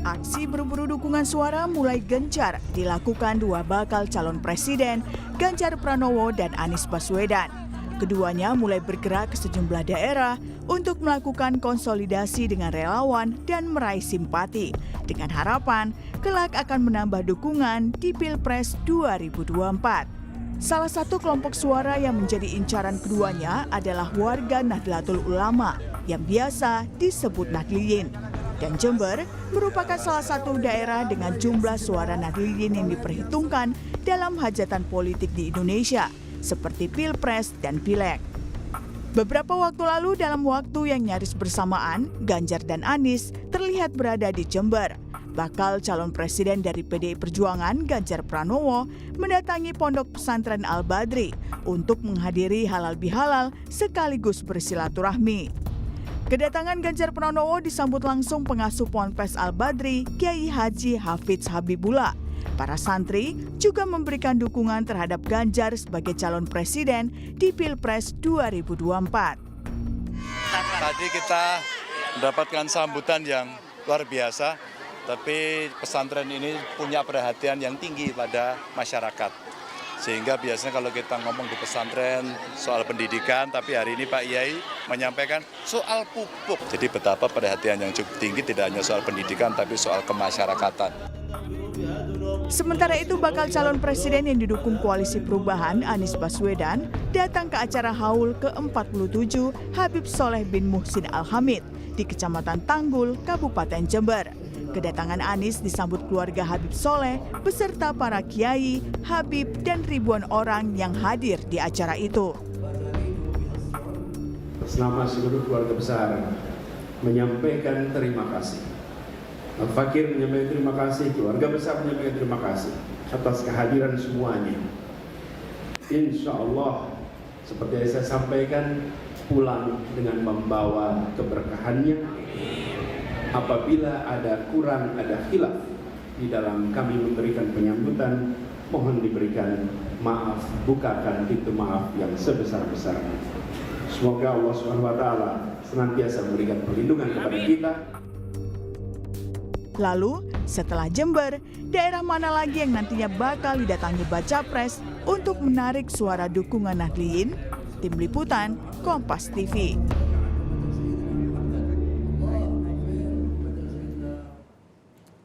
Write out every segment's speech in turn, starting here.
Aksi berburu dukungan suara mulai gencar dilakukan dua bakal calon presiden, Ganjar Pranowo dan Anies Baswedan. Keduanya mulai bergerak ke sejumlah daerah untuk melakukan konsolidasi dengan relawan dan meraih simpati, dengan harapan kelak akan menambah dukungan di Pilpres 2024. Salah satu kelompok suara yang menjadi incaran keduanya adalah warga Nahdlatul Ulama yang biasa disebut Nahdliyin. Dan Jember merupakan salah satu daerah dengan jumlah suara Nahdliyin yang diperhitungkan dalam hajatan politik di Indonesia, seperti Pilpres dan Pileg. Beberapa waktu lalu dalam waktu yang nyaris bersamaan, Ganjar dan Anies terlihat berada di Jember. Bakal calon presiden dari PDI Perjuangan, Ganjar Pranowo, mendatangi Pondok Pesantren Al-Badri untuk menghadiri halal bihalal sekaligus bersilaturahmi. Kedatangan Ganjar Pranowo disambut langsung pengasuh Ponpes Al-Badri, Kiai Haji Hafidz Habibullah. Para santri juga memberikan dukungan terhadap Ganjar sebagai calon presiden di Pilpres 2024. Tadi kita mendapatkan sambutan yang luar biasa, tapi pesantren ini punya perhatian yang tinggi pada masyarakat. Sehingga biasanya kalau kita ngomong di pesantren soal pendidikan, tapi hari ini Pak Yai menyampaikan soal pupuk. Jadi betapa perhatian yang cukup tinggi tidak hanya soal pendidikan, tapi soal kemasyarakatan. Sementara itu bakal calon presiden yang didukung Koalisi Perubahan, Anies Baswedan, datang ke acara haul ke-47 Habib Soleh bin Muhsin Al-Hamid di Kecamatan Tanggul, Kabupaten Jember. Kedatangan Anies disambut keluarga Habib Soleh beserta para kiai, habib, dan ribuan orang yang hadir di acara itu. Atas nama seluruh keluarga besar menyampaikan terima kasih. Al-Fakir menyampaikan terima kasih, keluarga besar menyampaikan terima kasih atas kehadiran semuanya. Insya Allah, seperti yang saya sampaikan, pulang dengan membawa keberkahannya. Apabila ada kurang, ada khilaf di dalam kami memberikan penyambutan, mohon diberikan maaf, bukakan pintu maaf yang sebesar-besarnya. Semoga Allah SWT senantiasa memberikan perlindungan kepada kita. Lalu, setelah Jember, daerah mana lagi yang nantinya bakal didatangi Baca Pres untuk menarik suara dukungan Nahdliyin? Tim Liputan, Kompas TV.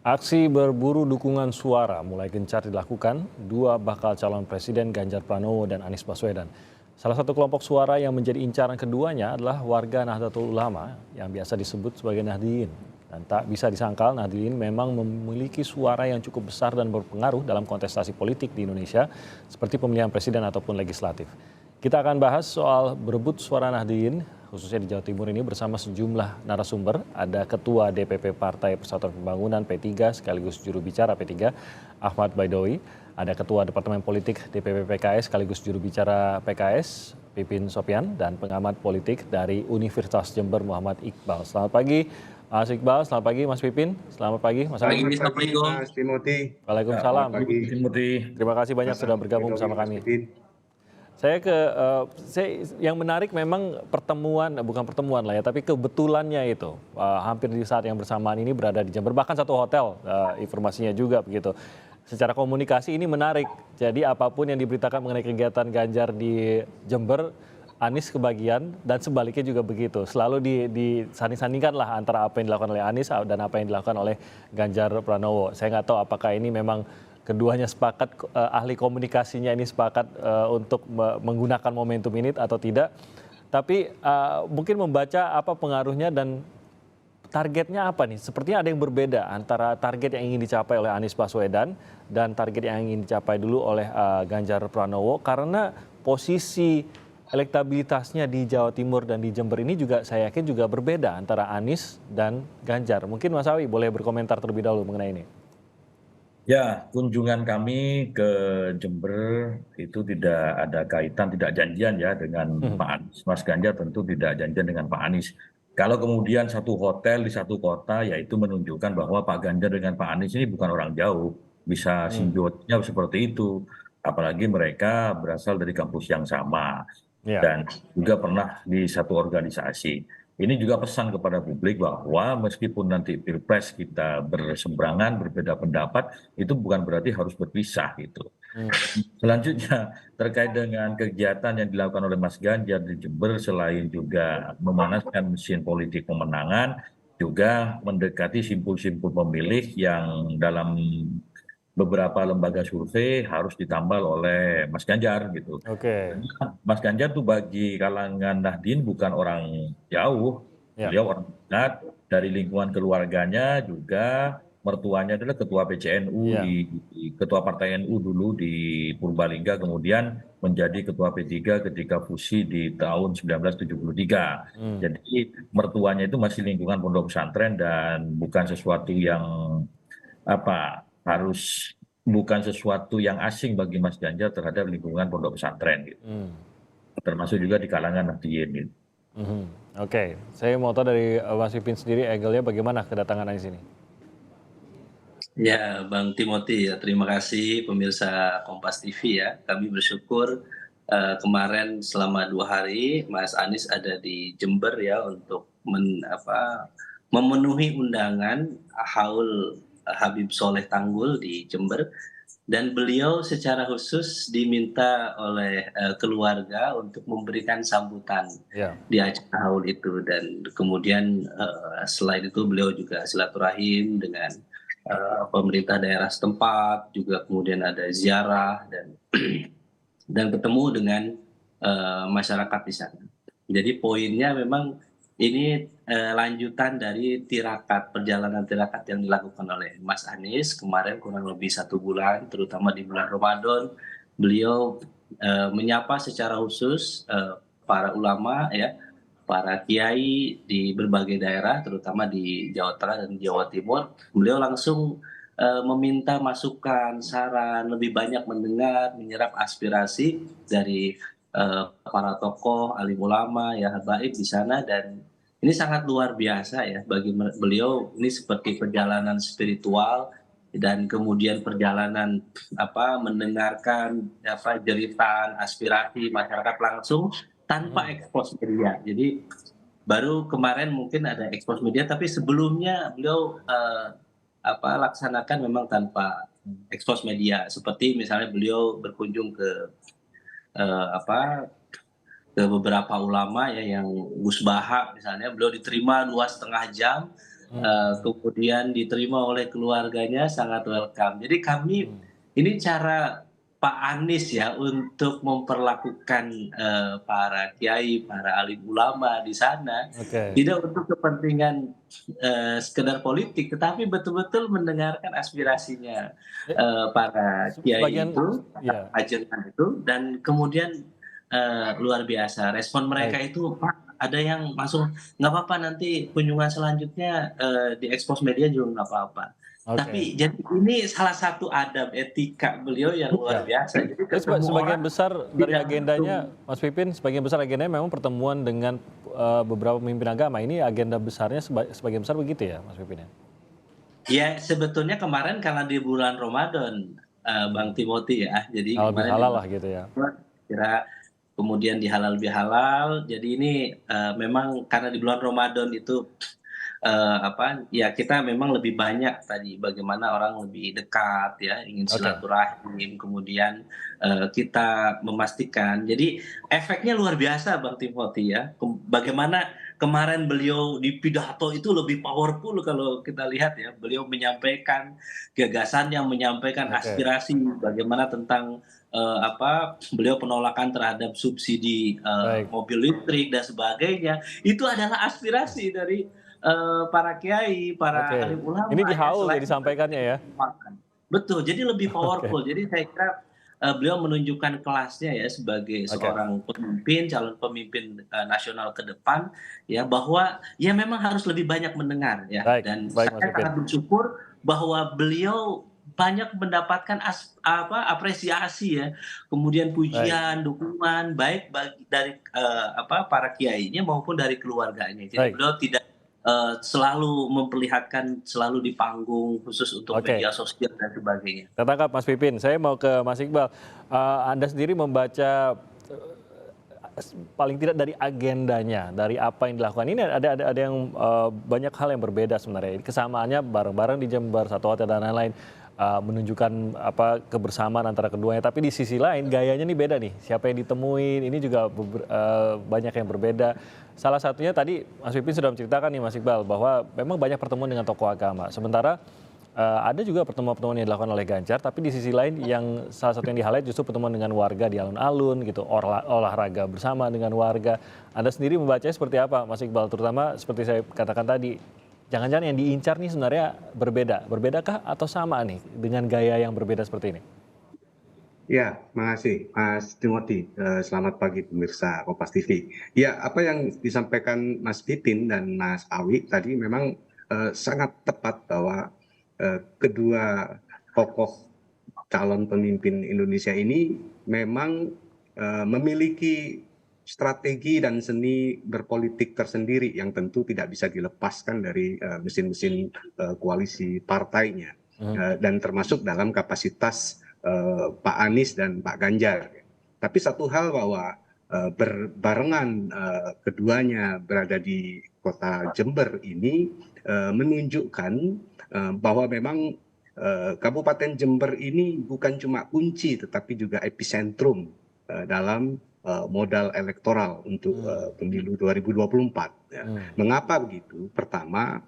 Aksi berburu dukungan suara mulai gencar dilakukan dua bakal calon presiden Ganjar Pranowo dan Anies Baswedan. Salah satu kelompok suara yang menjadi incaran keduanya adalah warga Nahdlatul Ulama yang biasa disebut sebagai Nahdliyin. Dan tak bisa disangkal Nahdliyin memang memiliki suara yang cukup besar dan berpengaruh dalam kontestasi politik di Indonesia seperti pemilihan presiden ataupun legislatif. Kita akan bahas soal berebut suara Nahdliyin khususnya di Jawa Timur ini bersama sejumlah narasumber. Ada Ketua DPP Partai Persatuan Pembangunan P3 sekaligus juru bicara P3 Ahmad Baidowi. Ada Ketua Departemen Politik DPP PKS sekaligus juru bicara PKS Pipin Sopyan dan pengamat politik dari Universitas Jember Muhammad Iqbal. Selamat pagi Mas Iqbal, selamat pagi Mas Pipin, selamat pagi Mas Agus. Assalamualaikum Mas Timothy. Waalaikumsalam. Selamat pagi Timothy. Terima kasih banyak sudah bergabung bersama kami. Yang menarik memang bukan pertemuan lah ya, tapi kebetulannya itu hampir di saat yang bersamaan ini berada di Jember, bahkan satu hotel informasinya juga begitu. Secara komunikasi ini menarik, jadi apapun yang diberitakan mengenai kegiatan Ganjar di Jember, Anies kebagian dan sebaliknya juga begitu. Selalu disanding-sandingkan lah antara apa yang dilakukan oleh Anies dan apa yang dilakukan oleh Ganjar Pranowo. Saya nggak tahu apakah ini memang keduanya sepakat, ahli komunikasinya ini sepakat untuk menggunakan momentum ini atau tidak. Tapi mungkin membaca apa pengaruhnya dan targetnya apa nih? Sepertinya ada yang berbeda antara target yang ingin dicapai oleh Anies Baswedan dan target yang ingin dicapai dulu oleh Ganjar Pranowo. Karena posisi elektabilitasnya di Jawa Timur dan di Jember ini juga saya yakin juga berbeda antara Anies dan Ganjar. Mungkin Mas Awi boleh berkomentar terlebih dahulu mengenai ini. Ya, kunjungan kami ke Jember itu tidak ada kaitan, tidak janjian ya dengan Pak Anies. Mas Ganjar tentu tidak janjian dengan Pak Anies. Kalau kemudian satu hotel di satu kota, ya itu menunjukkan bahwa Pak Ganjar dengan Pak Anies ini bukan orang jauh. Bisa simbiotnya seperti itu. Apalagi mereka berasal dari kampus yang sama. Dan juga pernah di satu organisasi. ini juga pesan kepada publik bahwa meskipun nanti Pilpres kita berseberangan, berbeda pendapat, itu bukan berarti harus berpisah gitu. Selanjutnya, terkait dengan kegiatan yang dilakukan oleh Mas Ganjar di Jember, selain juga memanaskan mesin politik pemenangan, juga mendekati simpul-simpul pemilih yang dalam beberapa lembaga survei harus ditambal oleh Mas Ganjar gitu. Oke. Mas Ganjar tuh bagi kalangan Nahdien bukan orang jauh, Ya. beliau orang dekat, dari lingkungan keluarganya juga mertuanya adalah ketua PCNU Ya. di ketua Partai NU dulu di Purbalingga, kemudian menjadi ketua P3 ketika fusi di tahun 1973. Jadi mertuanya itu masih lingkungan pondok pesantren dan bukan sesuatu yang harus bukan sesuatu yang asing bagi Mas Ganjar terhadap lingkungan pondok pesantren gitu. Termasuk juga di kalangan Nahdien gitu. Oke, saya mau tahu dari Mas Pipin sendiri, angle-nya bagaimana kedatangan Anies ini? Ya, Bang Timothy, ya, terima kasih pemirsa Kompas TV ya. Kami bersyukur kemarin selama 2 hari Mas Anies ada di Jember ya untuk memenuhi undangan haul Habib Soleh Tanggul di Jember, dan beliau secara khusus diminta oleh keluarga untuk memberikan sambutan di acara haul itu, dan kemudian selain itu beliau juga silaturahim dengan pemerintah daerah setempat, juga kemudian ada ziarah dan ketemu dengan masyarakat di sana. Jadi poinnya memang ini lanjutan dari perjalanan tirakat yang dilakukan oleh Mas Anies kemarin kurang lebih 1 bulan, terutama di bulan Ramadan. Beliau menyapa secara khusus para ulama ya, para kiai di berbagai daerah, terutama di Jawa Tengah dan Jawa Timur. Beliau langsung meminta masukan, saran, lebih banyak mendengar, menyerap aspirasi dari para tokoh, alim ulama, ya habaib di sana, dan ini sangat luar biasa ya bagi beliau. Ini seperti perjalanan spiritual dan kemudian perjalanan mendengarkan jeritan aspirasi masyarakat langsung tanpa ekspos media. Jadi baru kemarin mungkin ada ekspos media, tapi sebelumnya beliau laksanakan memang tanpa ekspos media. Seperti misalnya beliau berkunjung ke beberapa ulama ya, yang Gus Baha misalnya, beliau diterima 2,5 jam, kemudian diterima oleh keluarganya sangat welcome. Jadi ini cara Pak Anies ya untuk memperlakukan para kiai, para alim ulama di sana, tidak untuk kepentingan sekedar politik, tetapi betul-betul mendengarkan aspirasinya para kiai itu, ajengan itu, dan kemudian luar biasa respon mereka itu, Pak, ada yang langsung nggak apa-apa, nanti kunjungan selanjutnya diekspos media juga nggak apa-apa. Tapi jadi ini salah satu adab etika beliau yang luar biasa. Jadi sebagian besar dari agendanya, Mas Pipin, sebagian besar agendanya memang pertemuan dengan beberapa pemimpin agama. Ini agenda besarnya sebagian besar begitu ya, Mas Pipin? Ya, sebetulnya kemarin karena di bulan Ramadan, Bang Timothy ya. Jadi kemarin halal lah gitu ya. Kira kemudian di halal bihalal. Jadi ini memang karena di bulan Ramadan itu ya kita memang lebih banyak tadi bagaimana orang lebih dekat ya, ingin silaturahim, kemudian kita memastikan. Jadi efeknya luar biasa Bang Timothy ya. Bagaimana kemarin beliau di pidato itu lebih powerful kalau kita lihat ya. Beliau menyampaikan gagasannya, menyampaikan aspirasi bagaimana tentang beliau penolakan terhadap subsidi mobil listrik dan sebagainya. Itu adalah aspirasi dari para kiai, para alim ulama. Ini di haul ya disampaikannya ya. Betul, jadi lebih powerful. Jadi saya kira beliau menunjukkan kelasnya ya sebagai seorang pemimpin, calon pemimpin nasional ke depan ya, bahwa ya memang harus lebih banyak mendengar ya. Dan saya sangat bersyukur bahwa beliau banyak mendapatkan apresiasi ya, kemudian pujian, dukungan baik dari para kiainya maupun dari keluarganya. Jadi beliau tidak selalu memperlihatkan, selalu di panggung khusus untuk media sosial dan sebagainya. Tertangkap Mas Pipin. Saya mau ke Mas Iqbal. Anda sendiri membaca paling tidak dari agendanya, dari apa yang dilakukan ini ada yang banyak hal yang berbeda sebenarnya. Kesamaannya bareng-bareng di Jember, satu hotel dan lain-lain, menunjukkan apa kebersamaan antara keduanya. Tapi di sisi lain gayanya nih beda nih. Siapa yang ditemuin ini juga banyak yang berbeda. Salah satunya tadi Mas Pipin sudah menceritakan nih Mas Iqbal bahwa memang banyak pertemuan dengan tokoh agama. Sementara ada juga pertemuan-pertemuan yang dilakukan oleh Ganjar, tapi di sisi lain yang salah satu yang di-highlight justru pertemuan dengan warga di alun-alun gitu, olahraga bersama dengan warga. Anda sendiri membacanya seperti apa, Mas Iqbal? Terutama seperti saya katakan tadi, jangan-jangan yang diincar nih sebenarnya berbeda. Berbedakah atau sama nih dengan gaya yang berbeda seperti ini? Ya, makasih Mas Timothy. Selamat pagi pemirsa Kompas TV. Ya, apa yang disampaikan Mas Pipin dan Mas Awi tadi memang sangat tepat bahwa kedua tokoh calon pemimpin Indonesia ini memang memiliki strategi dan seni berpolitik tersendiri yang tentu tidak bisa dilepaskan dari mesin-mesin koalisi partainya, dan termasuk dalam kapasitas Pak Anies dan Pak Ganjar. Tapi satu hal bahwa berbarengan keduanya berada di kota Jember ini menunjukkan bahwa memang Kabupaten Jember ini bukan cuma kunci tetapi juga epicentrum dalam modal elektoral untuk pemilu 2024. Ya. Mengapa begitu? Pertama,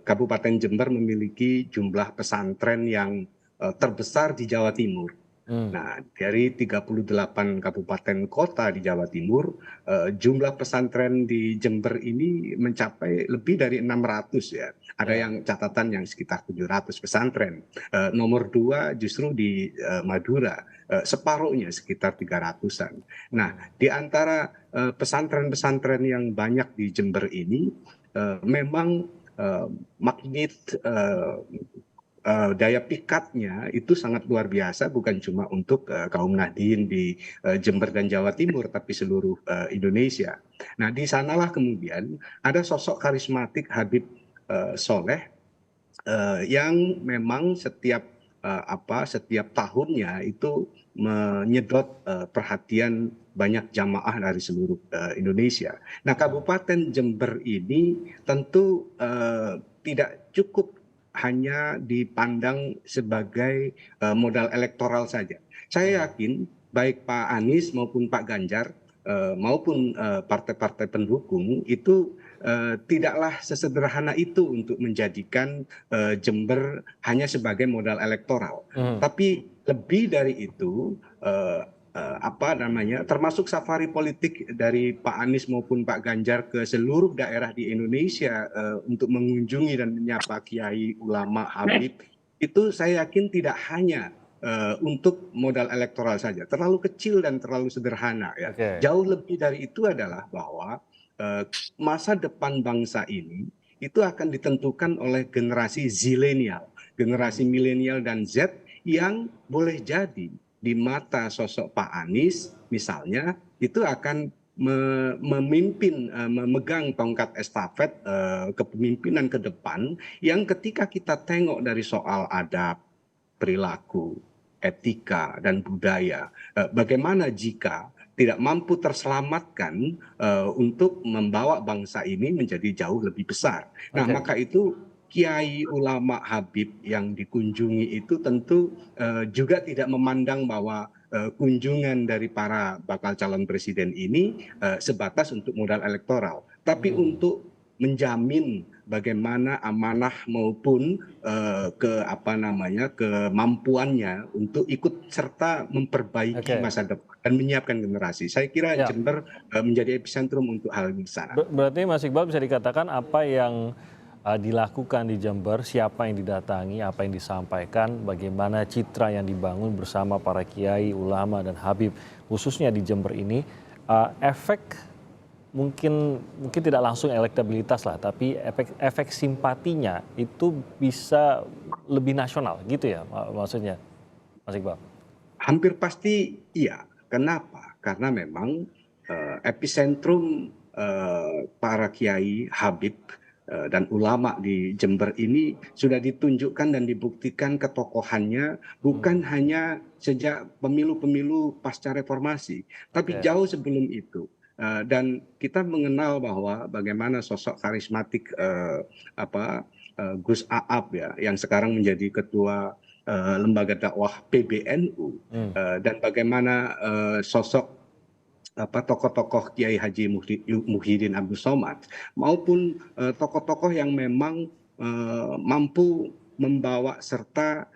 Kabupaten Jember memiliki jumlah pesantren yang terbesar di Jawa Timur. Nah, dari 38 kabupaten kota di Jawa Timur, jumlah pesantren di Jember ini mencapai lebih dari 600 ya. Ada yang catatan yang sekitar 700 pesantren. Nomor 2 justru di Madura, separuhnya sekitar 300-an. Nah, di antara pesantren-pesantren yang banyak di Jember ini, memang magnet daya pikatnya itu sangat luar biasa, bukan cuma untuk kaum Nahdien di Jember dan Jawa Timur, tapi seluruh Indonesia. Nah, di sanalah kemudian ada sosok karismatik Habib Soleh yang memang setiap tahunnya itu menyedot perhatian banyak jamaah dari seluruh Indonesia. Nah, Kabupaten Jember ini tentu tidak cukup hanya dipandang sebagai modal elektoral saja. Saya yakin baik Pak Anies maupun Pak Ganjar maupun partai-partai pendukung itu tidaklah sesederhana itu untuk menjadikan Jember hanya sebagai modal elektoral. Tapi lebih dari itu, termasuk safari politik dari Pak Anies maupun Pak Ganjar ke seluruh daerah di Indonesia untuk mengunjungi dan menyapa kiai, ulama, habib, itu saya yakin tidak hanya untuk modal elektoral saja, terlalu kecil dan terlalu sederhana ya. Jauh lebih dari itu adalah bahwa masa depan bangsa ini itu akan ditentukan oleh generasi zilenial, generasi milenial dan Z yang boleh jadi di mata sosok Pak Anies misalnya itu akan memimpin, memegang tongkat estafet kepemimpinan ke depan, yang ketika kita tengok dari soal adab, perilaku, etika, dan budaya, bagaimana jika tidak mampu terselamatkan untuk membawa bangsa ini menjadi jauh lebih besar. Nah, maka itu kiai, ulama, habib yang dikunjungi itu tentu juga tidak memandang bahwa kunjungan dari para bakal calon presiden ini sebatas untuk modal elektoral, tapi untuk menjamin bagaimana amanah maupun kemampuannya untuk ikut serta memperbaiki masa depan dan menyiapkan generasi. Saya kira Jember menjadi epicentrum untuk hal ini. Berarti Mas Iqbal bisa dikatakan apa yang dilakukan di Jember, siapa yang didatangi, apa yang disampaikan, bagaimana citra yang dibangun bersama para kiai, ulama, dan habib, khususnya di Jember ini, efek mungkin tidak langsung elektabilitas lah, tapi efek simpatinya itu bisa lebih nasional gitu ya maksudnya, Mas Iqbal? Hampir pasti iya. Kenapa? Karena memang epicentrum para kiai, habib dan ulama di Jember ini sudah ditunjukkan dan dibuktikan ketokohannya bukan hanya sejak pemilu-pemilu pasca reformasi, tapi jauh sebelum itu. Dan kita mengenal bahwa bagaimana sosok karismatik Gus Aap ya, yang sekarang menjadi ketua lembaga dakwah PBNU, dan bagaimana sosok tokoh-tokoh Kiai Haji Muhyiddin Abdul Somad maupun tokoh-tokoh yang memang mampu membawa serta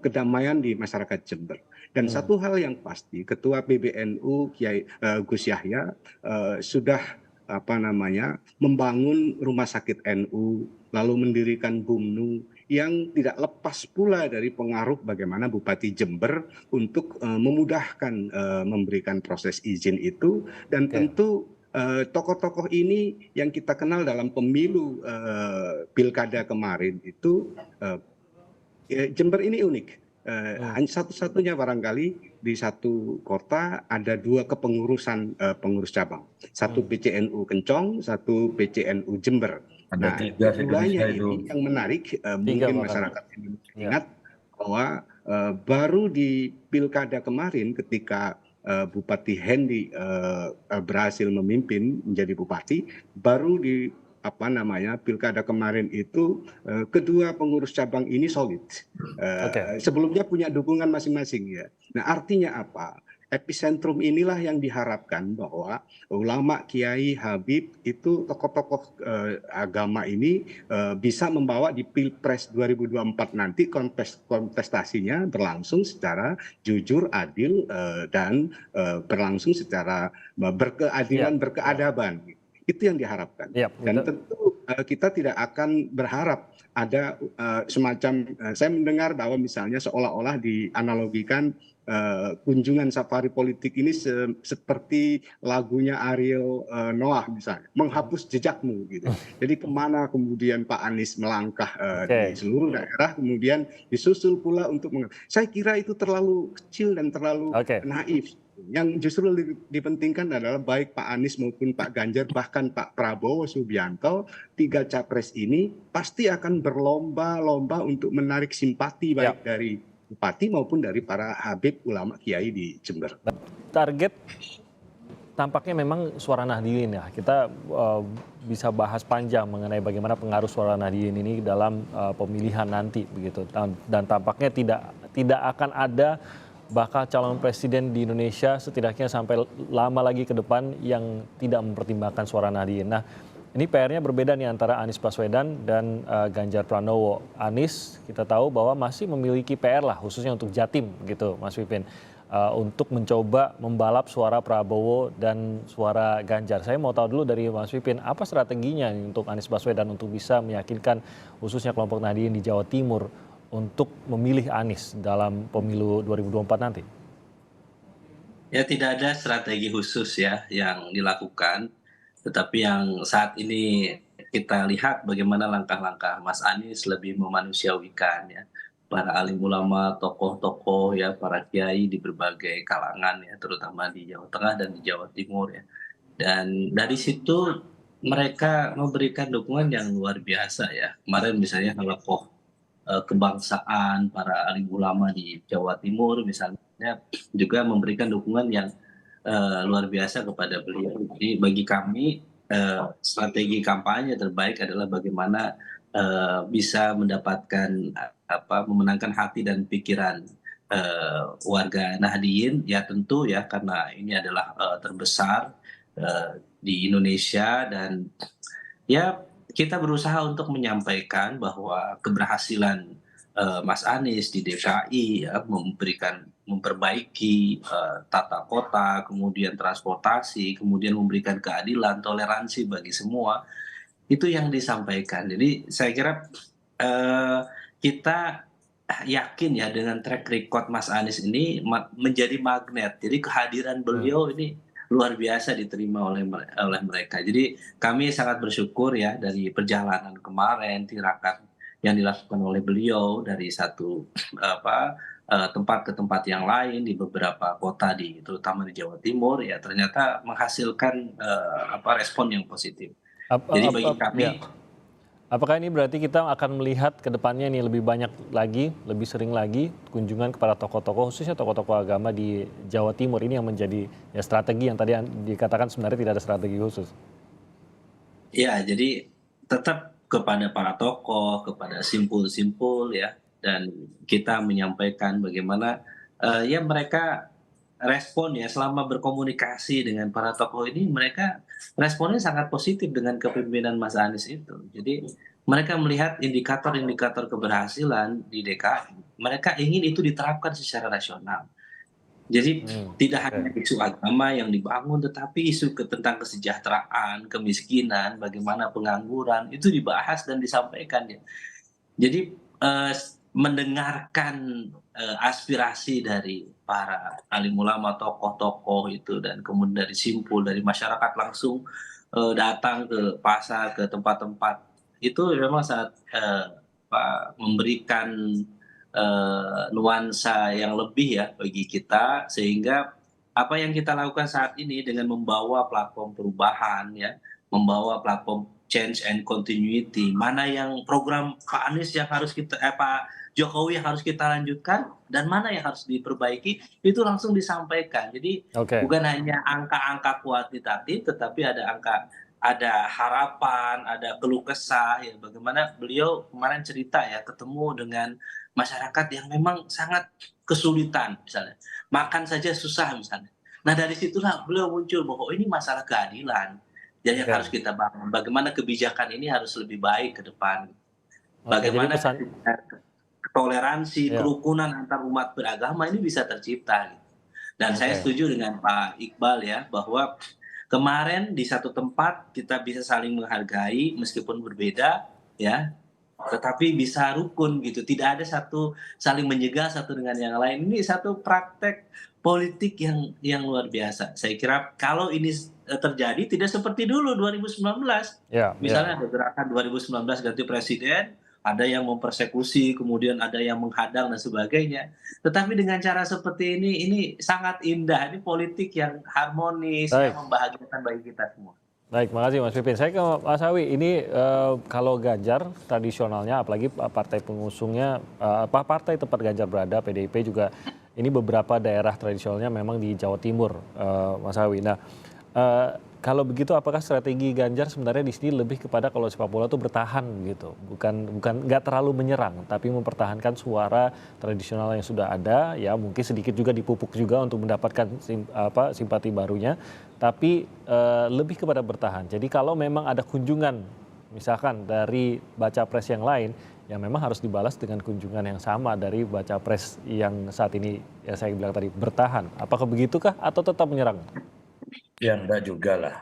kedamaian di masyarakat Jember. Dan satu hal yang pasti, Ketua PBNU Kiai Gus Yahya sudah membangun rumah sakit NU, lalu mendirikan BUMNU yang tidak lepas pula dari pengaruh bagaimana Bupati Jember untuk memudahkan memberikan proses izin itu. Dan tentu tokoh-tokoh ini yang kita kenal dalam pemilu pilkada kemarin itu, Jember ini unik. Hanya satu-satunya barangkali di satu kota ada dua kepengurusan pengurus cabang, satu PCNU Kencong, satu PCNU Jember. Nah, keduanya ini yang menarik, mungkin masyarakat Indonesia ingat bahwa baru di pilkada kemarin ketika Bupati Hendi berhasil memimpin menjadi bupati, baru di pilkada kemarin itu kedua pengurus cabang ini solid. Sebelumnya punya dukungan masing-masing ya. Nah, artinya apa? Epicentrum inilah yang diharapkan bahwa ulama, kiai, habib itu tokoh-tokoh agama ini bisa membawa di Pilpres 2024 nanti kontestasinya berlangsung secara jujur, adil, dan berlangsung secara berkeadilan, berkeadaban. Itu yang diharapkan. Dan tentu kita tidak akan berharap ada semacam, saya mendengar bahwa misalnya seolah-olah dianalogikan kunjungan safari politik ini seperti lagunya Ariel Noah misalnya, menghapus jejakmu gitu. Jadi kemana kemudian Pak Anies melangkah di seluruh daerah, kemudian disusul pula untuk saya kira itu terlalu kecil dan terlalu naif. Yang justru dipentingkan adalah baik Pak Anies maupun Pak Ganjar, bahkan Pak Prabowo Subianto, tiga capres ini pasti akan berlomba-lomba untuk menarik simpati baik dari bupati maupun dari para habib ulama kiai di Jember. Target tampaknya memang suara Nahdliyin ya. Kita bisa bahas panjang mengenai bagaimana pengaruh suara Nahdliyin ini dalam pemilihan nanti begitu. Dan tampaknya tidak akan ada bakal calon presiden di Indonesia setidaknya sampai lama lagi ke depan yang tidak mempertimbangkan suara Nahdliyin. Nah, ini PR-nya berbeda nih antara Anies Baswedan dan Ganjar Pranowo. Anies kita tahu bahwa masih memiliki PR lah khususnya untuk Jatim gitu Mas Pipin. Untuk mencoba membalap suara Prabowo dan suara Ganjar. Saya mau tahu dulu dari Mas Pipin, apa strateginya untuk Anies Baswedan untuk bisa meyakinkan khususnya kelompok Nahdliyin di Jawa Timur untuk memilih Anies dalam pemilu 2024 nanti? Ya, tidak ada strategi khusus ya yang dilakukan, tetapi yang saat ini kita lihat bagaimana langkah-langkah Mas Anies lebih memanusiawikan ya para alim ulama, tokoh-tokoh ya, para kiai di berbagai kalangan ya, terutama di Jawa Tengah dan di Jawa Timur ya. Dan dari situ mereka memberikan dukungan yang luar biasa ya. Kemarin misalnya tokoh kebangsaan, para alim ulama di Jawa Timur misalnya juga memberikan dukungan yang luar biasa kepada beliau. Jadi bagi kami strategi kampanye terbaik adalah bagaimana bisa mendapatkan memenangkan hati dan pikiran warga Nahdliyin ya, tentu ya, karena ini adalah terbesar di Indonesia. Dan ya kita berusaha untuk menyampaikan bahwa keberhasilan Mas Anies di DKI ya, memperbaiki tata kota, kemudian transportasi, kemudian memberikan keadilan, toleransi bagi semua, itu yang disampaikan. Jadi saya kira kita yakin ya dengan track record Mas Anies ini menjadi magnet. Jadi kehadiran beliau ini luar biasa diterima oleh mereka. Jadi kami sangat bersyukur ya dari perjalanan kemarin, tirakat yang dilakukan oleh beliau dari satu tempat ke tempat yang lain di beberapa kota terutama di Jawa Timur ya, ternyata menghasilkan respon yang positif. Jadi bagi kami Apakah ini berarti kita akan melihat ke depannya ini lebih banyak lagi, lebih sering lagi kunjungan kepada tokoh-tokoh, khususnya tokoh-tokoh agama di Jawa Timur ini yang menjadi ya strategi yang tadi dikatakan sebenarnya tidak ada strategi khusus? Ya, jadi tetap kepada para tokoh, kepada simpul-simpul ya, dan kita menyampaikan bagaimana ya mereka respon ya selama berkomunikasi dengan para tokoh ini, mereka responnya sangat positif dengan kepemimpinan Mas Anies itu. Jadi mereka melihat indikator-indikator keberhasilan di DKI, mereka ingin itu diterapkan secara nasional. Jadi tidak hanya Oke. isu agama yang dibangun, tetapi isu tentang kesejahteraan, kemiskinan, bagaimana pengangguran itu dibahas dan disampaikan ya. Jadi mendengarkan aspirasi dari para alim ulama, tokoh-tokoh itu, dan kemudian dari simpul, dari masyarakat langsung datang ke pasar, ke tempat-tempat itu memang sangat memberikan nuansa yang lebih ya bagi kita, sehingga apa yang kita lakukan saat ini dengan membawa platform perubahan ya, membawa platform change and continuity, mana yang program Pak Anies yang harus Pak Jokowi yang harus kita lanjutkan dan mana yang harus diperbaiki, itu langsung disampaikan. Jadi Oke. bukan hanya angka-angka kuantitatif, tetapi ada harapan, ada keluh kesah ya, bagaimana beliau kemarin cerita ya ketemu dengan masyarakat yang memang sangat kesulitan misalnya, makan saja susah misalnya. Nah dari situlah beliau muncul bahwa ini masalah keadilan yang harus Oke. kita bangun. Bagaimana kebijakan ini harus lebih baik ke depan. Oke, jadi Bagaimana pesan toleransi, ya. kerukunan antar umat beragama ini bisa tercipta. Gitu. Dan saya Oke. setuju dengan Pak Iqbal ya, bahwa kemarin di satu tempat kita bisa saling menghargai meskipun berbeda ya, tetapi bisa rukun gitu. Tidak ada satu saling menyegah satu dengan yang lain. Ini satu praktek politik yang luar biasa. Saya kira kalau ini terjadi tidak seperti dulu 2019. Ya, ya. Misalnya ada gerakan 2019 ganti presiden, ada yang mempersekusi, kemudian ada yang menghadang dan sebagainya. Tetapi dengan cara seperti ini sangat indah. Ini politik yang harmonis, yang Baik. membahagiakan bagi kita semua. Baik, makasih Mas Pipin. Saya ke Mas Awi, ini kalau Ganjar tradisionalnya, apalagi partai pengusungnya, partai tempat Ganjar berada, PDIP juga, ini beberapa daerah tradisionalnya memang di Jawa Timur, Mas Awi. Nah, kalau begitu apakah strategi Ganjar sebenarnya di sini lebih kepada kalau sepak bola itu bertahan gitu, bukan nggak terlalu menyerang, tapi mempertahankan suara tradisional yang sudah ada, ya mungkin sedikit juga dipupuk juga untuk mendapatkan simpati barunya, tapi lebih kepada bertahan. Jadi kalau memang ada kunjungan, misalkan dari baca pres yang lain, ya memang harus dibalas dengan kunjungan yang sama dari baca pres yang saat ini ya saya bilang tadi bertahan. Apakah begitukah atau tetap menyerang? Ya enggak juga lah.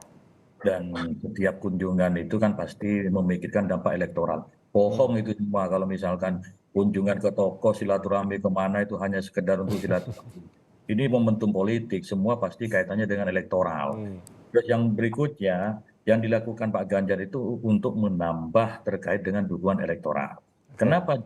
Dan setiap kunjungan itu kan pasti memikirkan dampak elektoral. Bohong itu semua kalau misalkan kunjungan ke toko silaturahmi kemana itu hanya sekedar untuk silaturahmi. Ini momentum politik, semua pasti kaitannya dengan elektoral. Terus yang berikutnya, yang dilakukan Pak Ganjar itu untuk menambah terkait dengan dukungan elektoral. Kenapa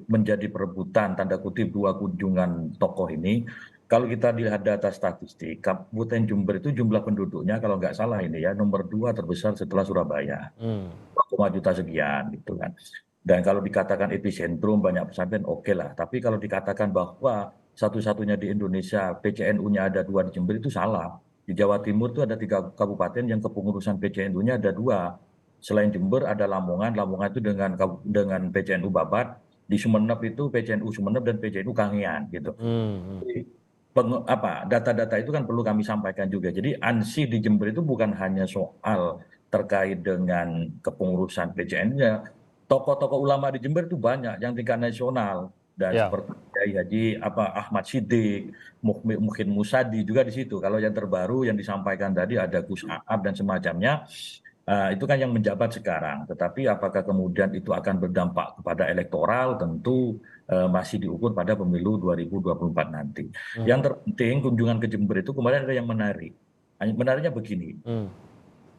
menjadi perebutan tanda kutip dua kunjungan tokoh ini? Kalau kita lihat data statistik, Kabupaten Jember itu jumlah penduduknya kalau nggak salah ini ya nomor 2 terbesar setelah Surabaya, 2,5 juta sekian gitu kan. Dan kalau dikatakan epicentrum banyak pesantren oke lah, tapi kalau dikatakan bahwa satu-satunya di Indonesia PCNU-nya ada 2 di Jember itu salah. Di Jawa Timur itu ada 3 kabupaten yang kepengurusan PCNU-nya ada 2. Selain Jember ada Lamongan, Lamongan itu dengan PCNU Babat, di Sumeneb itu PCNU Sumeneb dan PCNU Kangean gitu. Data-data itu kan perlu kami sampaikan juga. Jadi ANSI di Jember itu bukan hanya soal terkait dengan kepengurusan PCN-nya. Tokoh-tokoh ulama di Jember itu banyak yang tingkat nasional. Dan seperti Kiai Haji Ahmad Siddiq, Mukhin Musadi juga di situ. Kalau yang terbaru yang disampaikan tadi ada Gus Aab dan semacamnya. Itu kan yang menjabat sekarang. Tetapi apakah kemudian itu akan berdampak kepada elektoral tentu masih diukur pada pemilu 2024 nanti. Yang terpenting kunjungan ke Jember itu kemarin ada yang menarik. Menariknya begini.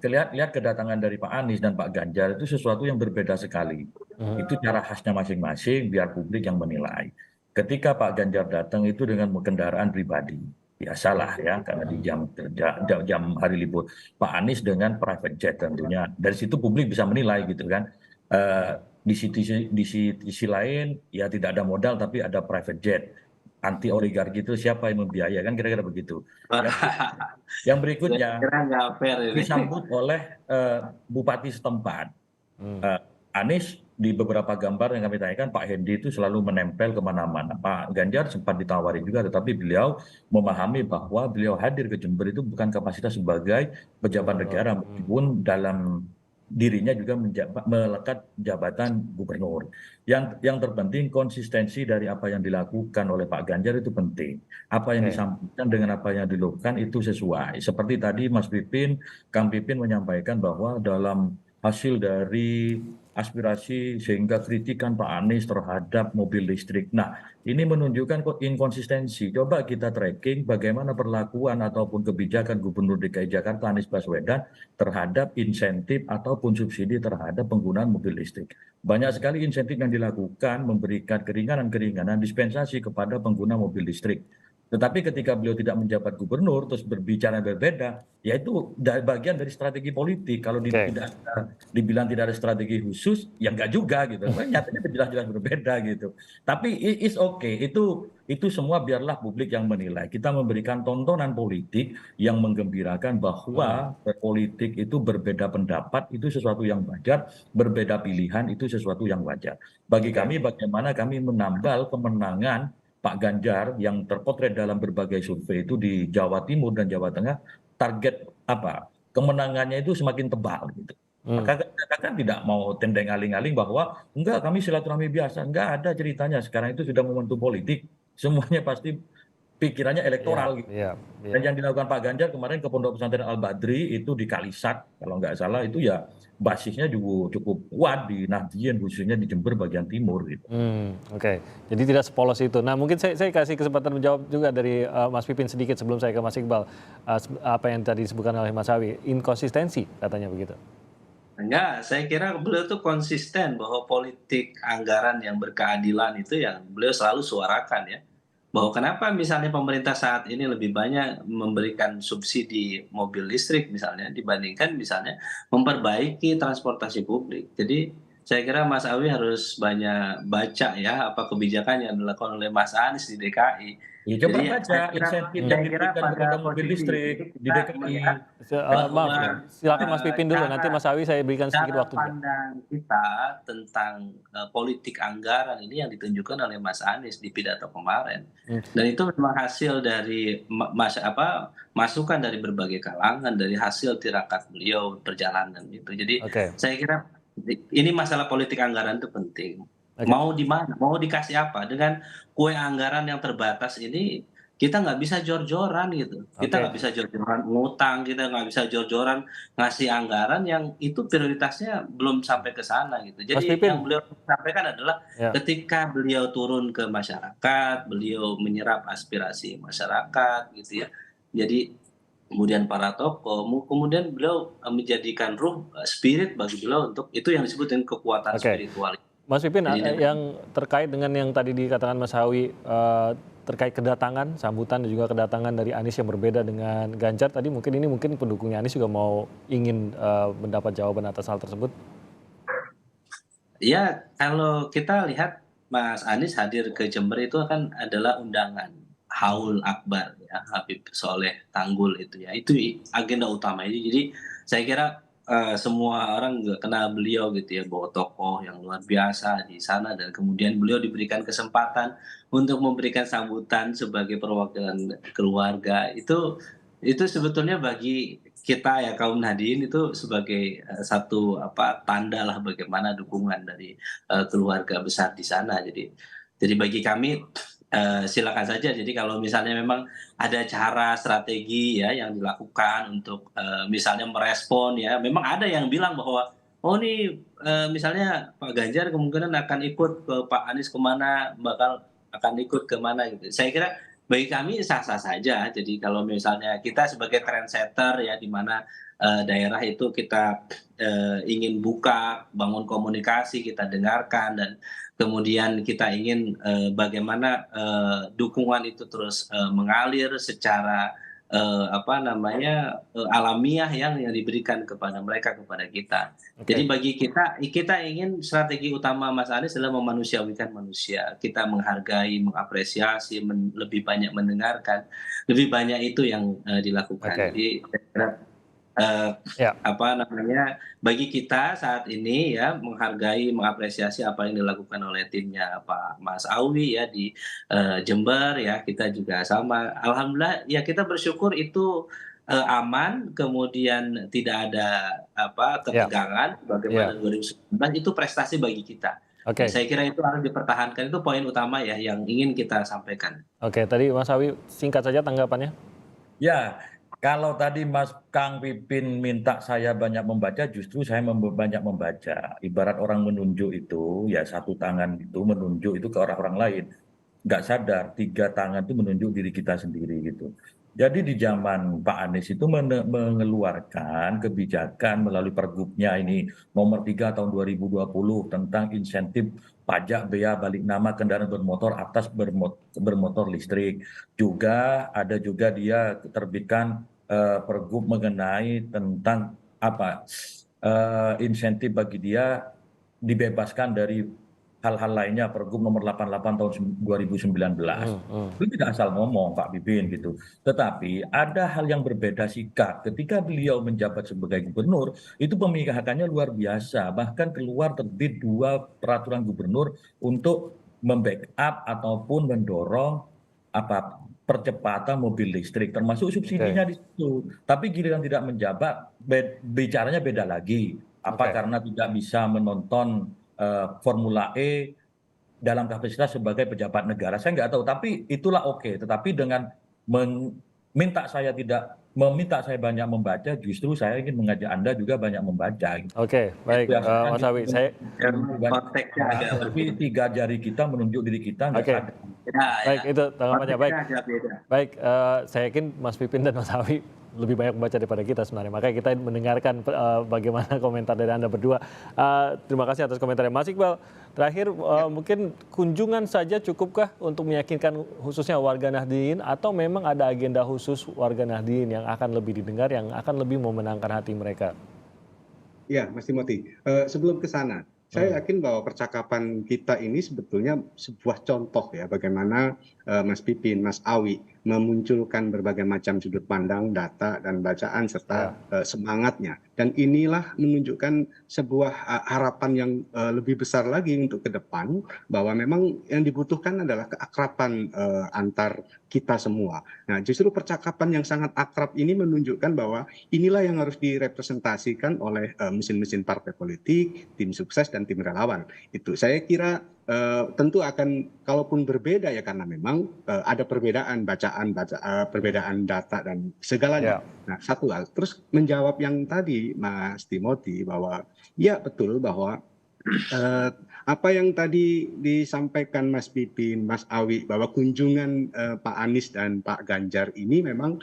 Lihat kedatangan dari Pak Anies dan Pak Ganjar itu sesuatu yang berbeda sekali. Itu cara khasnya masing-masing biar publik yang menilai. Ketika Pak Ganjar datang itu dengan kendaraan pribadi. Biasalah ya karena di jam hari libur. Pak Anies dengan private jet tentunya. Dari situ publik bisa menilai gitu kan. Di sisi lain ya tidak ada modal tapi ada private jet. Anti oligarki itu siapa yang membiayai, kan kira-kira begitu. Yang Saya berikutnya kira nggak fair ini. disambut oleh bupati setempat. Anies di beberapa gambar yang kami tanyakan, Pak Hendi itu selalu menempel kemana-mana. Pak Ganjar sempat ditawari juga, tetapi beliau memahami bahwa beliau hadir ke Jember itu bukan kapasitas sebagai pejabat negara, meskipun dalam dirinya juga melekat jabatan gubernur. Yang terpenting konsistensi dari apa yang dilakukan oleh Pak Ganjar itu penting. Apa yang disampaikan dengan apa yang dilakukan itu sesuai. Seperti tadi Mas Pipin, Kang Pipin menyampaikan bahwa dalam hasil dari aspirasi sehingga kritikan Pak Anies terhadap mobil listrik. Nah, ini menunjukkan inkonsistensi. Coba kita tracking bagaimana perlakuan ataupun kebijakan Gubernur DKI Jakarta Anies Baswedan terhadap insentif ataupun subsidi terhadap penggunaan mobil listrik. Banyak sekali insentif yang dilakukan memberikan keringanan-keringanan dispensasi kepada pengguna mobil listrik. Tetapi ketika beliau tidak menjabat gubernur, terus berbicara berbeda, ya itu bagian dari strategi politik. Kalau dibilang tidak ada strategi khusus, ya enggak juga gitu. Nyatanya jelas-jelas berbeda gitu. Tapi it's okay, itu semua biarlah publik yang menilai. Kita memberikan tontonan politik yang menggembirakan bahwa politik itu berbeda pendapat, itu sesuatu yang wajar, berbeda pilihan, itu sesuatu yang wajar. Bagi kami, bagaimana kami menambal kemenangan Pak Ganjar yang terpotret dalam berbagai survei itu di Jawa Timur dan Jawa Tengah, target kemenangannya itu semakin tebal gitu. Maka katakan tidak mau tendeng aling-aling bahwa enggak, kami silaturahmi biasa, enggak ada ceritanya. Sekarang itu sudah momentum politik, semuanya pasti pikirannya elektoral gitu. Dan yang dilakukan Pak Ganjar kemarin ke Pondok Pesantren Al Badri itu di Kalisat, kalau nggak salah itu ya basisnya juga cukup kuat di Nahdien, khususnya di Jember bagian timur gitu. Oke. Jadi tidak sepolos itu. Nah, mungkin saya kasih kesempatan menjawab juga dari Mas Pipin sedikit sebelum saya ke Mas Iqbal. Apa yang tadi disebutkan oleh Mas Awi, inkonsistensi katanya begitu. Enggak, saya kira beliau tuh konsisten bahwa politik anggaran yang berkeadilan itu yang beliau selalu suarakan ya. Bahwa kenapa misalnya pemerintah saat ini lebih banyak memberikan subsidi mobil listrik misalnya dibandingkan misalnya memperbaiki transportasi publik. Jadi saya kira Mas Awi harus banyak baca ya apa kebijakan yang dilakukan oleh Mas Anies di DKI. Ya, coba Jadi baca insentif yang diberikan kepada mobil listrik di DKI. Maaf, silakan Mas Pipin dulu, nanti Mas Awi saya berikan sedikit waktu. Cara pandang kita tentang politik anggaran ini yang ditunjukkan oleh Mas Anies di pidato kemarin, dan itu memang hasil dari masukan dari berbagai kalangan, dari hasil tirakat beliau perjalanan itu. Jadi saya kira ini masalah politik anggaran itu penting. Mau di mana, mau dikasih apa, dengan kue anggaran yang terbatas ini kita nggak bisa jor-joran gitu. Kita nggak bisa jor-joran ngutang, kita nggak bisa jor-joran ngasih anggaran yang itu prioritasnya belum sampai ke sana gitu. Jadi yang beliau sampaikan adalah ketika beliau turun ke masyarakat, beliau menyerap aspirasi masyarakat gitu ya. Jadi kemudian para tokoh, kemudian beliau menjadikan spirit bagi beliau untuk itu yang disebut dengan kekuatan spiritual. Mas Pipin, yang terkait dengan yang tadi dikatakan Mas Awi terkait kedatangan, sambutan dan juga kedatangan dari Anies yang berbeda dengan Ganjar tadi, mungkin pendukungnya Anies juga ingin mendapat jawaban atas hal tersebut. Ya, kalau kita lihat Mas Anies hadir ke Jember itu kan adalah undangan Haul Akbar ya, Habib Soleh Tanggul itu ya. Itu agenda utama ini. Jadi saya kira semua orang juga kenal beliau gitu ya, bahwa tokoh yang luar biasa di sana, dan kemudian beliau diberikan kesempatan untuk memberikan sambutan sebagai perwakilan keluarga. Itu sebetulnya bagi kita ya kaum Nahdien itu sebagai satu tanda lah bagaimana dukungan dari keluarga besar di sana. Jadi bagi kami silakan saja. Jadi kalau misalnya memang ada cara strategi ya yang dilakukan untuk misalnya merespon ya, memang ada yang bilang bahwa misalnya Pak Ganjar kemungkinan akan ikut ke Pak Anies kemana, akan ikut kemana gitu. Saya kira bagi kami sah-sah saja. Jadi kalau misalnya kita sebagai trendsetter ya, di mana daerah itu kita ingin buka, bangun komunikasi, kita dengarkan, dan kemudian kita ingin bagaimana dukungan itu terus mengalir secara apa namanya, alamiah yang diberikan kepada mereka, kepada kita. Jadi Oke. bagi kita ingin strategi utama Mas Anies adalah memanusiawikan manusia. Kita menghargai, mengapresiasi, lebih banyak mendengarkan, lebih banyak itu yang, dilakukan. Oke. Jadi saya kira, eee, Ya. apa namanya, bagi kita saat ini ya menghargai, mengapresiasi apa yang dilakukan oleh timnya Pak Mas Awi ya di, Jember ya, kita juga sama. Alhamdulillah ya kita bersyukur itu, aman, kemudian tidak ada apa, Ya. ketegangan Ya. bagaimana 2019 itu prestasi bagi kita. Ya Oke. saya kira itu harus dipertahankan, itu poin utama ya yang ingin kita sampaikan. Oke, tadi Mas Awi singkat saja tanggapannya. Ya, kalau tadi Mas Kang Pipin minta saya banyak membaca, justru saya banyak membaca. Ibarat orang menunjuk itu, ya satu tangan itu menunjuk itu ke orang-orang lain. Nggak sadar, tiga tangan itu menunjuk diri kita sendiri gitu. Jadi di zaman Pak Anies itu mengeluarkan kebijakan melalui Pergubnya ini nomor 3 tahun 2020 tentang insentif pajak bea balik nama kendaraan bermotor atas bermotor listrik. Juga ada juga dia terbitkan Pergub mengenai tentang apa insentif bagi dia dibebaskan dari hal-hal lainnya Pergub nomor 88 tahun 2019. Itu tidak asal ngomong Pak Bibin gitu. Tetapi ada hal yang berbeda sikap. Ketika beliau menjabat sebagai gubernur, itu pemihakannya luar biasa. Bahkan keluar terbit 2 peraturan gubernur untuk membackup ataupun mendorong apa percepatan mobil listrik, termasuk subsidinya Oke. di situ. Tapi giliran tidak menjabat, bicaranya beda lagi. Apa Oke. karena tidak bisa menonton Formula E dalam kapasitas sebagai pejabat negara. Saya nggak tahu, tapi itulah oke. Tetapi dengan meminta saya banyak membaca, justru saya ingin mengajak Anda juga banyak membaca. Oke, Itu baik, yang sekarang Mas Awi. Saya Konteksnya agak tapi 3 jari kita menunjuk diri kita nggak Oke. sadar. berbeda ya, Baik, itu tanggapannya. Baik. konteksnya agak beda. Baik, saya yakin Mas Pipin dan Mas Awi lebih banyak membaca daripada kita sebenarnya. Makanya kita mendengarkan bagaimana komentar dari Anda berdua. Terima kasih atas komentarnya. Mas Iqbal, terakhir mungkin kunjungan saja cukupkah untuk meyakinkan khususnya warga Nahdliyin atau memang ada agenda khusus warga Nahdliyin yang akan lebih didengar, yang akan lebih memenangkan hati mereka? Ya, Mas Timothy, sebelum ke sana, saya yakin bahwa percakapan kita ini sebetulnya sebuah contoh ya bagaimana Mas Pipin, Mas Awi memunculkan berbagai macam sudut pandang, data, dan bacaan serta semangatnya. Dan inilah menunjukkan sebuah harapan yang lebih besar lagi untuk ke depan bahwa memang yang dibutuhkan adalah keakraban antar kita semua. Nah, justru percakapan yang sangat akrab ini menunjukkan bahwa inilah yang harus direpresentasikan oleh mesin-mesin partai politik, tim sukses, dan tim relawan. Itu saya kira tentu akan, kalaupun berbeda ya karena memang ada perbedaan bacaan, perbedaan data dan segalanya. Nah, satu hal. Terus menjawab yang tadi Mas Timothy bahwa ya betul bahwa apa yang tadi disampaikan Mas Pipin, Mas Awi bahwa kunjungan Pak Anies dan Pak Ganjar ini memang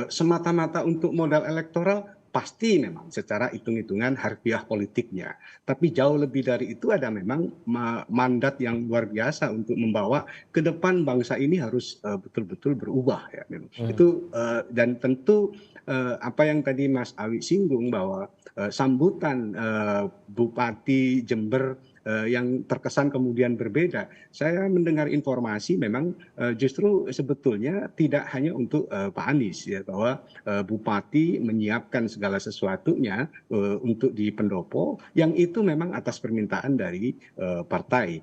semata-mata untuk modal elektoral. Pasti memang secara hitung-hitungan harfiah politiknya. Tapi jauh lebih dari itu ada memang mandat yang luar biasa untuk membawa ke depan bangsa ini harus betul-betul berubah ya. Itu dan tentu apa yang tadi Mas Awi singgung bahwa sambutan Bupati Jember yang terkesan kemudian berbeda. Saya mendengar informasi memang justru sebetulnya tidak hanya untuk Pak Anies ya, bahwa Bupati menyiapkan segala sesuatunya untuk di Pendopo yang itu memang atas permintaan dari partai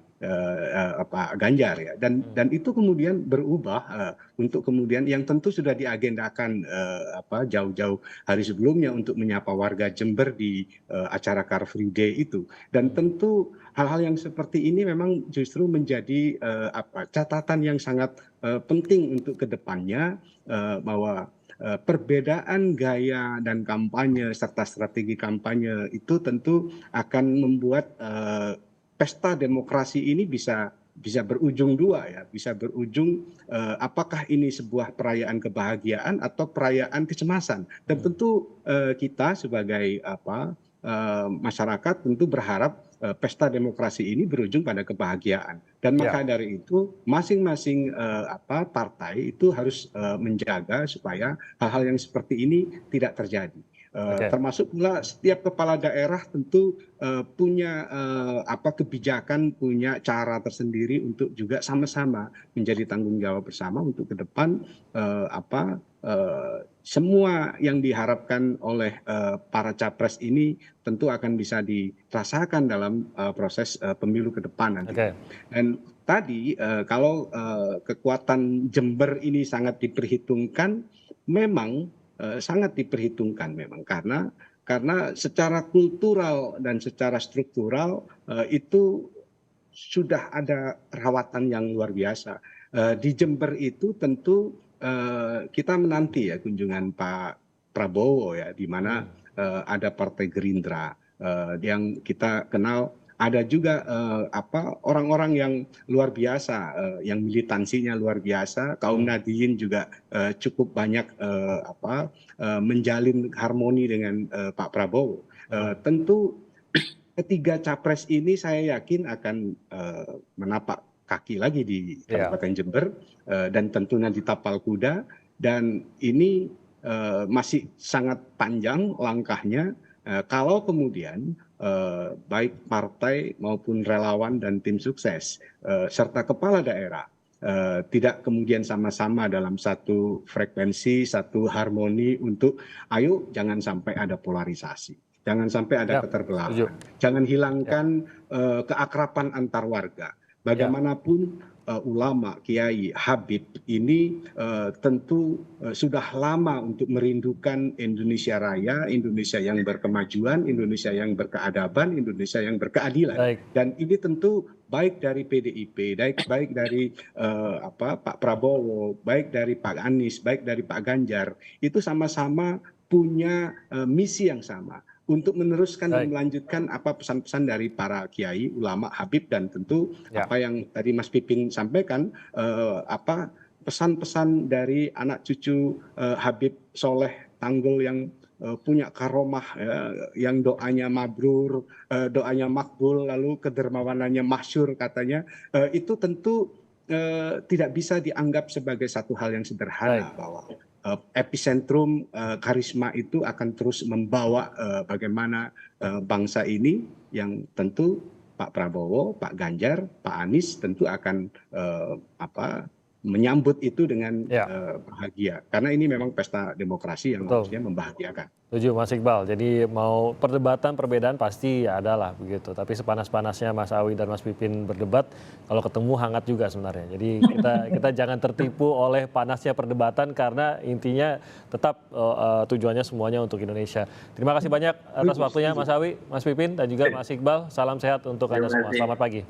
Pak Ganjar ya, dan itu kemudian berubah untuk kemudian yang tentu sudah diagendakan jauh-jauh hari sebelumnya untuk menyapa warga Jember di acara Car Free Day itu, dan tentu hal-hal yang seperti ini memang justru menjadi catatan yang sangat penting untuk kedepannya bahwa perbedaan gaya dan kampanye serta strategi kampanye itu tentu akan membuat pesta demokrasi ini bisa berujung dua ya, bisa berujung apakah ini sebuah perayaan kebahagiaan atau perayaan kecemasan. Dan tentu kita sebagai masyarakat tentu berharap pesta demokrasi ini berujung pada kebahagiaan. Dan maka dari itu masing-masing partai itu harus menjaga supaya hal-hal yang seperti ini tidak terjadi. Termasuk pula setiap kepala daerah tentu punya kebijakan, punya cara tersendiri untuk juga sama-sama menjadi tanggung jawab bersama untuk ke depan semua yang diharapkan oleh para capres ini tentu akan bisa dirasakan dalam proses pemilu ke depan nanti. Dan tadi kalau kekuatan Jember ini sangat diperhitungkan, memang sangat diperhitungkan memang karena secara kultural dan secara struktural itu sudah ada perawatan yang luar biasa. Di Jember itu tentu kita menanti ya kunjungan Pak Prabowo ya, di mana ada Partai Gerindra yang kita kenal. Ada juga orang-orang yang luar biasa, yang militansinya luar biasa. Kaum Nahdiyin juga cukup banyak menjalin harmoni dengan Pak Prabowo. Tentu ketiga capres ini saya yakin akan menapak kaki lagi di Kabupaten Jember dan tentunya di Tapal Kuda. Dan ini masih sangat panjang langkahnya. Kalau kemudian baik partai maupun relawan dan tim sukses serta kepala daerah tidak kemudian sama-sama dalam satu frekuensi, satu harmoni untuk ayo jangan sampai ada polarisasi, jangan sampai ada keterbelahan, jangan hilangkan keakraban antar warga. Bagaimanapun ulama, kiai, habib ini tentu sudah lama untuk merindukan Indonesia Raya, Indonesia yang berkemajuan, Indonesia yang berkeadaban, Indonesia yang berkeadilan. Dan ini tentu baik dari PDIP, baik dari Pak Prabowo, baik dari Pak Anies, baik dari Pak Ganjar, itu sama-sama punya misi yang sama untuk meneruskan dan melanjutkan pesan-pesan dari para kiai, ulama, habib, dan tentu apa yang tadi Mas Pipin sampaikan, pesan-pesan dari anak cucu Habib Soleh Tanggul yang punya karomah, yang doanya mabrur, doanya makbul, lalu kedermawanannya masyhur katanya, itu tentu tidak bisa dianggap sebagai satu hal yang sederhana bahwa epicentrum karisma itu akan terus membawa bagaimana bangsa ini, yang tentu Pak Prabowo, Pak Ganjar, Pak Anies tentu akan menyambut itu dengan bahagia. Karena ini memang pesta demokrasi yang harusnya membahagiakan. Setuju Mas Iqbal, jadi mau perdebatan, perbedaan pasti ya adalah begitu. Tapi sepanas-panasnya Mas Awi dan Mas Pipin berdebat, kalau ketemu hangat juga sebenarnya. Jadi kita jangan tertipu oleh panasnya perdebatan karena intinya tetap tujuannya semuanya untuk Indonesia. Terima kasih banyak atas waktunya Mas Awi, Mas Pipin, dan juga Mas Iqbal. Salam sehat untuk Anda semua. Selamat pagi.